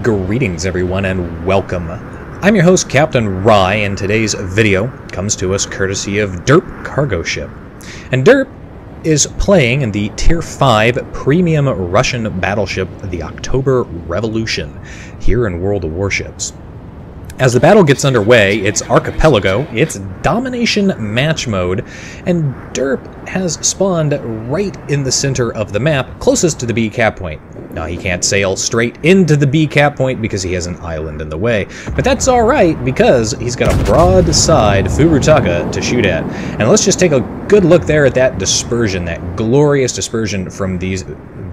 Greetings everyone and welcome. I'm your host Captain Rye, and today's video comes to us courtesy of Derp Cargo Ship. And Derp is playing in the Tier 5 premium Russian battleship, the October Revolution, here in World of Warships. As the battle gets underway, it's Archipelago, it's Domination Match Mode, and Derp has spawned right in the center of the map, closest to the B cap point. Now, he can't sail straight into the B cap point because he has an island in the way, but that's alright because he's got a broadside Furutaka to shoot at. And let's just take a good look there at that dispersion, that glorious dispersion from these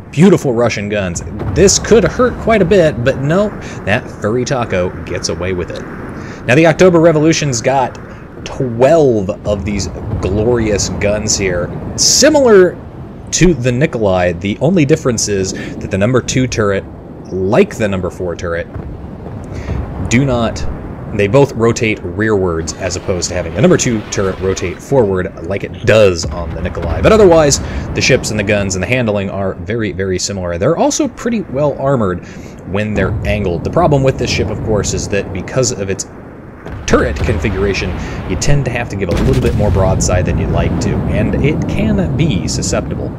beautiful Russian guns. This could hurt quite a bit, but no, that furry taco gets away with it. Now, the October Revolution's got 12 of these glorious guns here, similar to the Nikolai. The only difference is that the number 2 turret, like the number 4 turret, they both rotate rearwards as opposed to having the number 2 turret rotate forward like it does on the Nikolai. But otherwise, the ships and the guns and the handling are very, very similar. They're also pretty well armored when they're angled. The problem with this ship, of course, is that because of its turret configuration, you tend to have to give a little bit more broadside than you'd like to, and it can be susceptible.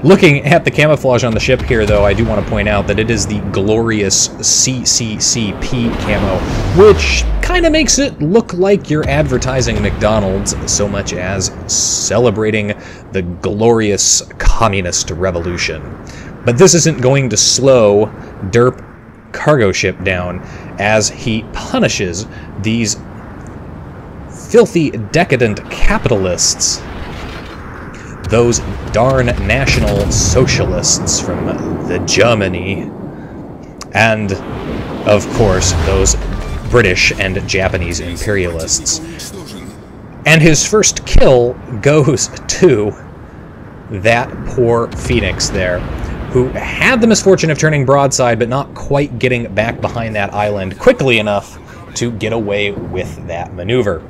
Looking at the camouflage on the ship here, though, I do want to point out that it is the glorious CCCP camo, which kind of makes it look like you're advertising McDonald's so much as celebrating the glorious communist revolution. But this isn't going to slow Derp Cargo Ship down as he punishes these filthy, decadent capitalists, those darn National Socialists from the Germany, and, of course, those British and Japanese imperialists. And his first kill goes to that poor Phoenix there, who had the misfortune of turning broadside but not quite getting back behind that island quickly enough to get away with that maneuver.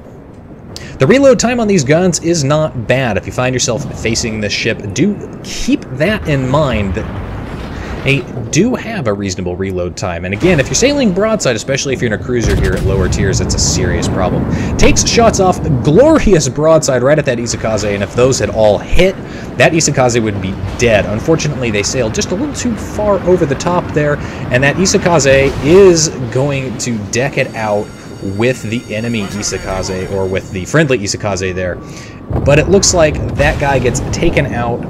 The reload time on these guns is not bad. If you find yourself facing this ship, do keep that in mind, that they do have a reasonable reload time. And again, if you're sailing broadside, especially if you're in a cruiser here at lower tiers, it's a serious problem. Takes shots off glorious broadside right at that Isakaze, and if those had all hit, that Isakaze would be dead. Unfortunately, they sailed just a little too far over the top there, and that Isakaze is going to deck it out with the enemy Isakaze, or with the friendly Isakaze there. But it looks like that guy gets taken out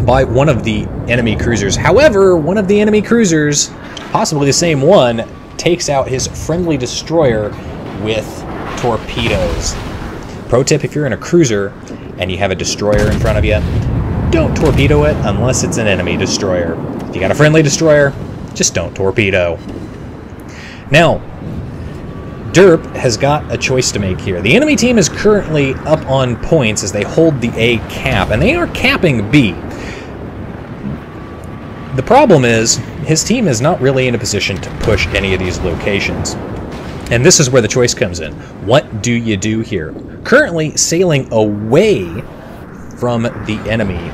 by one of the enemy cruisers. However, one of the enemy cruisers, possibly the same one, takes out his friendly destroyer with torpedoes. Pro tip: if you're in a cruiser and you have a destroyer in front of you, don't torpedo it unless it's an enemy destroyer. If you got a friendly destroyer, just don't torpedo. Now, Derp has got a choice to make here. The enemy team is currently up on points as they hold the A cap, and they are capping B. The problem is, his team is not really in a position to push any of these locations. And this is where the choice comes in. What do you do here? Currently sailing away from the enemy,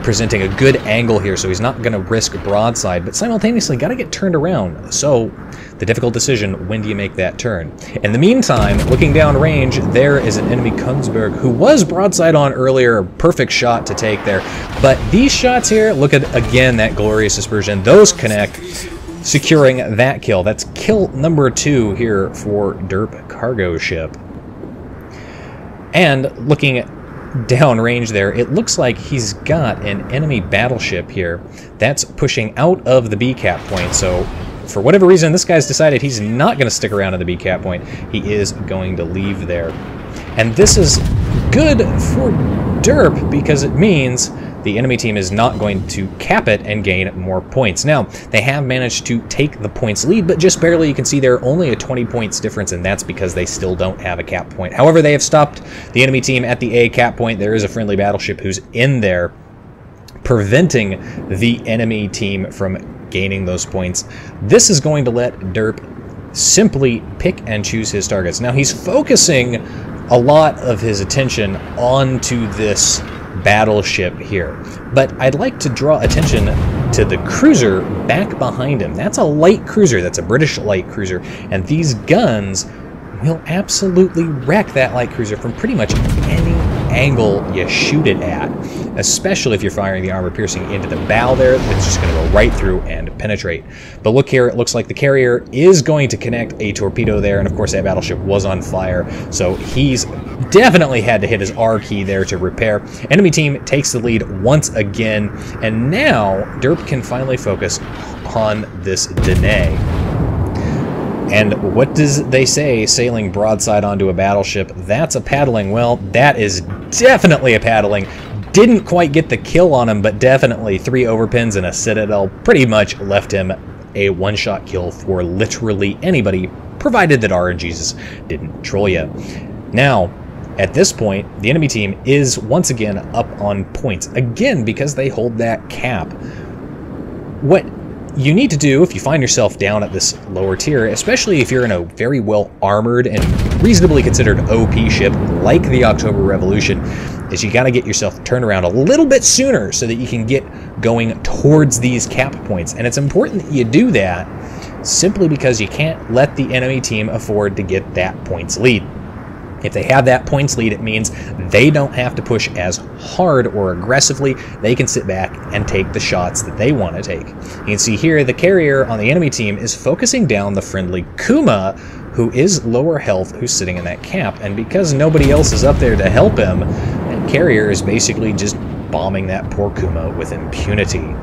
presenting a good angle here, so he's not going to risk broadside, but simultaneously got to get turned around. So the difficult decision, when do you make that turn? In the meantime, looking down range, there is an enemy Kunzberg who was broadside on earlier. Perfect shot to take there. But these shots here, look at, again, that glorious dispersion. Those connect, securing that kill. That's kill number 2 here for Derp Cargo Ship. And looking at downrange there, it looks like he's got an enemy battleship here that's pushing out of the B cap point. So for whatever reason, this guy's decided he's not going to stick around at the B cap point. He is going to leave there. And this is good for Derp because it means the enemy team is not going to cap it and gain more points. Now, they have managed to take the points lead, but just barely. You can see there only a 20 points difference, and that's because they still don't have a cap point. However, they have stopped the enemy team at the A cap point. There is a friendly battleship who's in there, preventing the enemy team from gaining those points. This is going to let Derp simply pick and choose his targets. Now, he's focusing a lot of his attention onto this battleship here, but I'd like to draw attention to the cruiser back behind him. That's a light cruiser. That's a British light cruiser. And these guns will absolutely wreck that light cruiser from pretty much any angle you shoot it at, especially if you're firing the armor piercing into the bow there. It's just going to go right through and penetrate. But look here, it looks like the carrier is going to connect a torpedo there, and of course that battleship was on fire, so he's definitely had to hit his R key there to repair. Enemy team takes the lead once again, and now Derp can finally focus on this Danae. And what does they say, sailing broadside onto a battleship? That's a paddling. Well, that is definitely a paddling. Didn't quite get the kill on him, but definitely 3 overpins and a citadel pretty much left him a one-shot kill for literally anybody, provided that RNGs didn't troll you. Now, at this point, the enemy team is once again up on points, again because they hold that cap. What you need to do if you find yourself down at this lower tier, especially if you're in a very well armored and reasonably considered OP ship like the October Revolution, is you got to get yourself turned around a little bit sooner so that you can get going towards these cap points. And it's important that you do that simply because you can't let the enemy team afford to get that points lead. If they have that points lead, it means they don't have to push as hard or aggressively. They can sit back and take the shots that they want to take. You can see here the carrier on the enemy team is focusing down the friendly Kuma, who is lower health, who's sitting in that cap. And because nobody else is up there to help him, that carrier is basically just bombing that poor Kuma with impunity.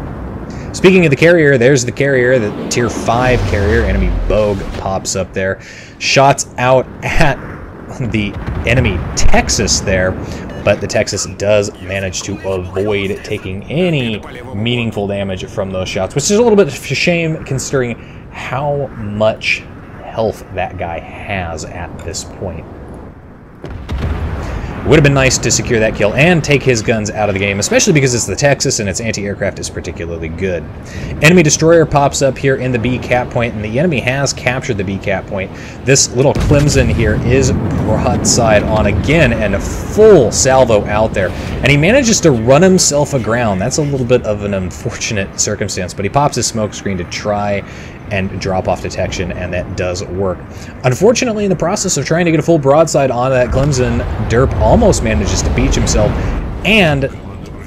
Speaking of the carrier, there's the carrier, the tier 5 carrier. Enemy Bogue pops up there. Shots out at the enemy Texas there, but the Texas does manage to avoid taking any meaningful damage from those shots, which is a little bit of a shame considering how much health that guy has at this point. It would have been nice to secure that kill and take his guns out of the game, especially because it's the Texas and its anti-aircraft is particularly good. Enemy destroyer pops up here in the B cap point, and the enemy has captured the B cap point. This little Clemson here is broadside on again and a full salvo out there, and he manages to run himself aground. That's a little bit of an unfortunate circumstance, but he pops his smoke screen to try and drop off detection, and that does work. Unfortunately, in the process of trying to get a full broadside on that Clemson, Derp almost manages to beach himself, and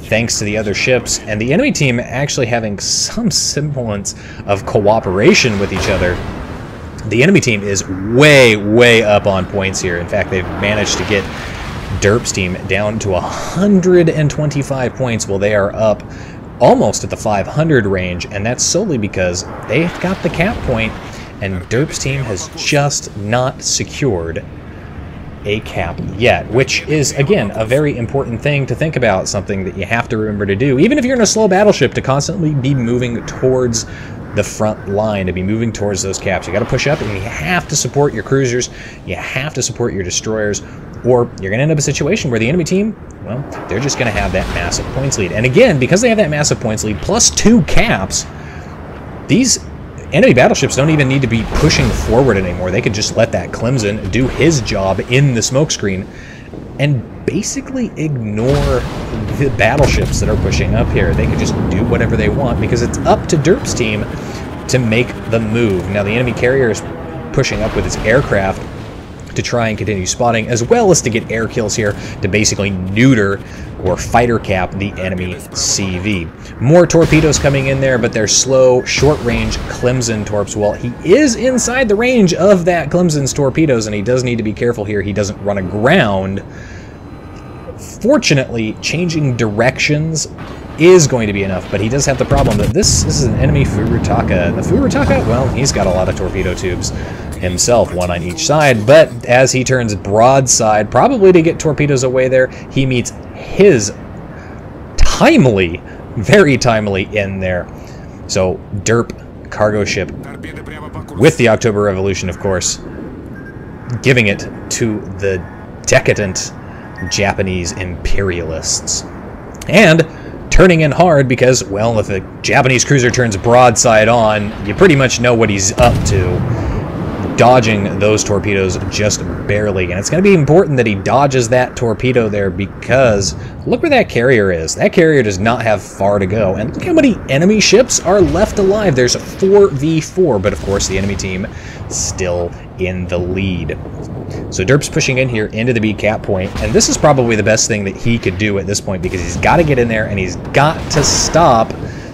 thanks to the other ships and the enemy team actually having some semblance of cooperation with each other, the enemy team is way up on points here. In fact, they've managed to get Derp's team down to 125 points while they are up almost at the 500 range, and that's solely because they've got the cap point, and Derp's team has just not secured a cap yet, which is, again, a very important thing to think about, something that you have to remember to do, even if you're in a slow battleship, to constantly be moving towards the front line, to be moving towards those caps. You got to push up, and you have to support your cruisers, you have to support your destroyers, or you're going to end up in a situation where the enemy team, well, they're just going to have that massive points lead. And again, because they have that massive points lead, plus 2 caps, these enemy battleships don't even need to be pushing forward anymore. They could just let that Clemson do his job in the smokescreen and basically ignore the battleships that are pushing up here. They could just do whatever they want because it's up to Derp's team to make the move. Now, the enemy carrier is pushing up with its aircraft to try and continue spotting, as well as to get air kills here to basically neuter or fighter cap the enemy CV. More torpedoes coming in there, but they're slow, short-range Clemson torps. Well, he is inside the range of that Clemson's torpedoes, and he does need to be careful here he doesn't run aground. Fortunately, changing directions is going to be enough, but he does have the problem that this is an enemy Furutaka. And the Furutaka, well, he's got a lot of torpedo tubes himself, one on each side, but as he turns broadside, probably to get torpedoes away there, he meets his timely, very timely in there. So Derp cargo ship with the October Revolution, of course, giving it to the decadent Japanese imperialists. And turning in hard because, well, if a Japanese cruiser turns broadside on, you pretty much know what he's up to. dodging those torpedoes just barely. And it's going to be important that he dodges that torpedo there, because look where that carrier is. That carrier does not have far to go. And look how many enemy ships are left alive. There's a 4v4, but of course the enemy team still in the lead. So Derp's pushing in here into the B cap point, and this is probably the best thing that he could do at this point, because he's got to get in there and he's got to stop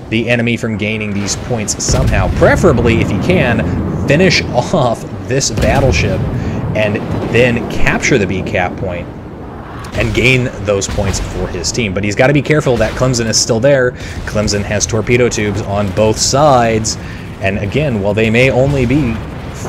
the enemy from gaining these points somehow. Preferably, if he can, finish off this battleship and then capture the B cap point and gain those points for his team. But he's got to be careful that Clemson is still there. Clemson has torpedo tubes on both sides, and again, while they may only be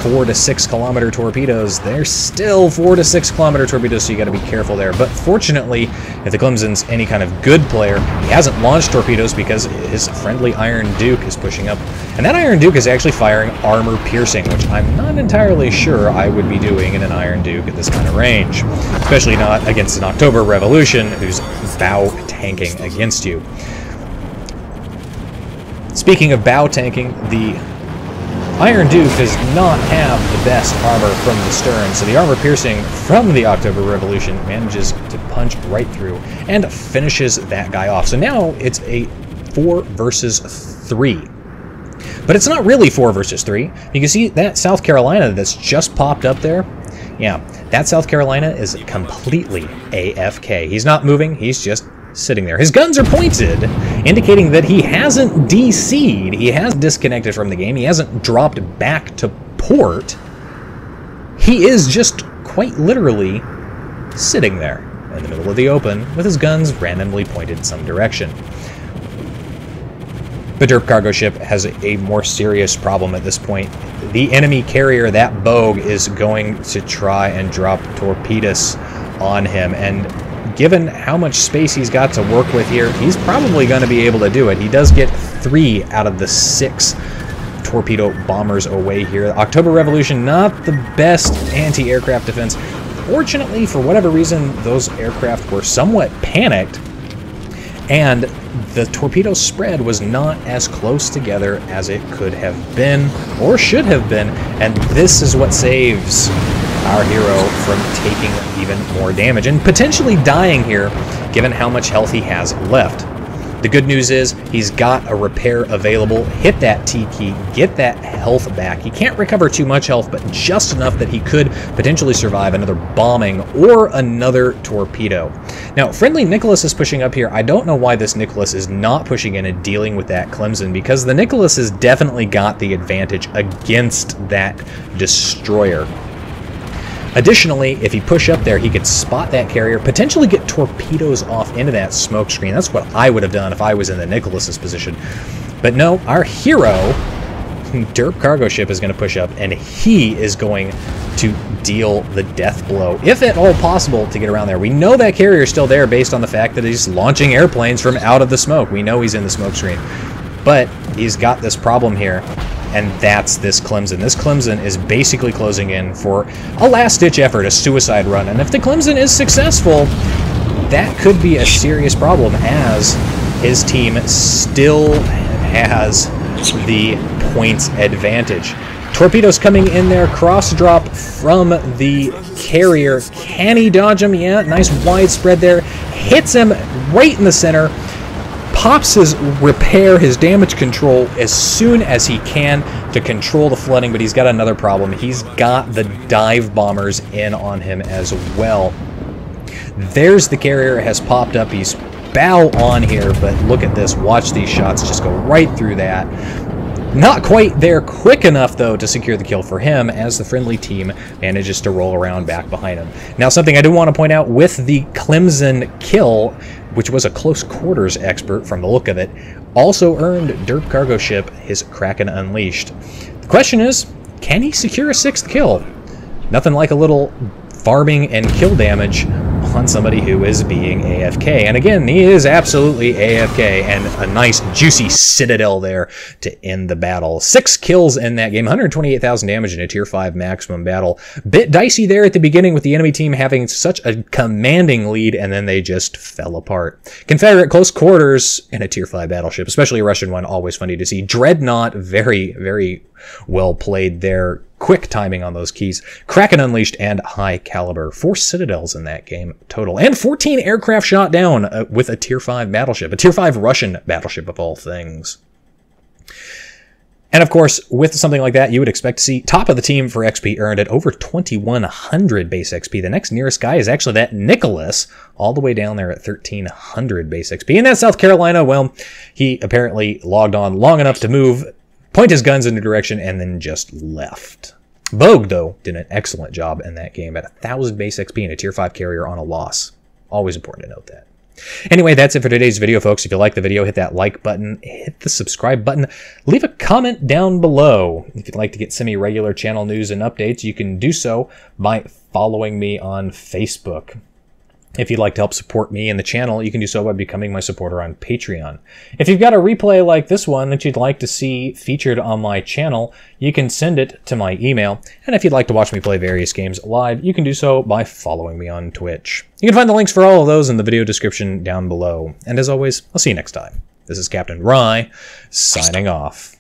4 to 6 kilometer torpedoes, they're still 4 to 6 kilometer torpedoes, so you got to be careful there. But fortunately, if the Clemson's any kind of good player, he hasn't launched torpedoes because his friendly Iron Duke is pushing up, and that Iron Duke is actually firing armor piercing, which I'm not entirely sure I would be doing in an Iron Duke at this kind of range, especially not against an October Revolution who's bow tanking against you. Speaking of bow tanking, the Iron Duke does not have the best armor from the stern, so the armor piercing from the October Revolution manages to punch right through and finishes that guy off. So now it's a 4 versus 3. But it's not really 4 versus 3. You can see that South Carolina that's just popped up there. Yeah, that South Carolina is completely AFK. He's not moving, he's just sitting there. His guns are pointed, indicating that he hasn't DC'd, he has disconnected from the game, he hasn't dropped back to port. He is just quite literally sitting there in the middle of the open with his guns randomly pointed in some direction. The Derp cargo ship has a more serious problem at this point. The enemy carrier, that Bogue, is going to try and drop torpedoes on him, and given how much space he's got to work with here, he's probably going to be able to do it. He does get 3 out of the 6 torpedo bombers away here. October Revolution, not the best anti-aircraft defense. Fortunately, for whatever reason, those aircraft were somewhat panicked, and the torpedo spread was not as close together as it could have been, or should have been, and this is what saves our hero from taking even more damage and potentially dying here, given how much health he has left. The good news is he's got a repair available. Hit that T key, get that health back. He can't recover too much health, but just enough that he could potentially survive another bombing or another torpedo. Now, friendly Nicholas is pushing up here. I don't know why this Nicholas is not pushing in and dealing with that Clemson, because the Nicholas has definitely got the advantage against that destroyer. Additionally, if he push up there, he could spot that carrier, potentially get torpedoes off into that smoke screen. That's what I would have done if I was in the Nicholas's position. But no, our hero, Derp cargo ship, is going to push up, and he is going to deal the death blow, if at all possible, to get around there. We know that carrier is still there based on the fact that he's launching airplanes from out of the smoke. We know he's in the smoke screen. But he's got this problem here, and that's this Clemson. This Clemson is basically closing in for a last-ditch effort, a suicide run. And if the Clemson is successful, that could be a serious problem, as his team still has the points advantage. Torpedoes coming in there, cross drop from the carrier. Can he dodge him? Yeah, nice wide spread there. Hits him right in the center. Pops his repair, his damage control, as soon as he can to control the flooding, but he's got another problem. He's got the dive bombers in on him as well. There's the carrier, has popped up. He's bow on here, but look at this. Watch these shots just go right through that. Not quite there quick enough, though, to secure the kill for him, as the friendly team manages to roll around back behind him. Now, something I do want to point out with the Clemson kill, which was a close quarters expert from the look of it, also earned Derp cargo ship his Kraken Unleashed. The question is, can he secure a 6th kill? Nothing like a little farming and kill damage on somebody who is being AFK. And again, he is absolutely AFK, and a nice juicy citadel there to end the battle. 6 kills in that game, 128,000 damage in a tier 5 maximum battle. Bit dicey there at the beginning with the enemy team having such a commanding lead, and then they just fell apart. Confederate close quarters in a tier 5 battleship, especially a Russian one, always funny to see. Dreadnought, very, very well played there. quick timing on those keys. Kraken Unleashed and High Caliber. 4 Citadels in that game total. And 14 aircraft shot down with a Tier 5 battleship. A Tier 5 Russian battleship of all things. And of course, with something like that, you would expect to see top of the team for XP earned at over 2,100 base XP. The next nearest guy is actually that Nicholas, all the way down there at 1,300 base XP. And that South Carolina, well, he apparently logged on long enough to move, point his guns in a direction, and then just left. Bogue, though, did an excellent job in that game at 1,000 base XP and a Tier 5 carrier on a loss. Always important to note that. Anyway, that's it for today's video, folks. If you like the video, hit that like button, hit the subscribe button, leave a comment down below. If you'd like to get semi-regular channel news and updates, you can do so by following me on Facebook. If you'd like to help support me and the channel, you can do so by becoming my supporter on Patreon. If you've got a replay like this one that you'd like to see featured on my channel, you can send it to my email. And if you'd like to watch me play various games live, you can do so by following me on Twitch. You can find the links for all of those in the video description down below. And as always, I'll see you next time. This is Captain Rye, signing off.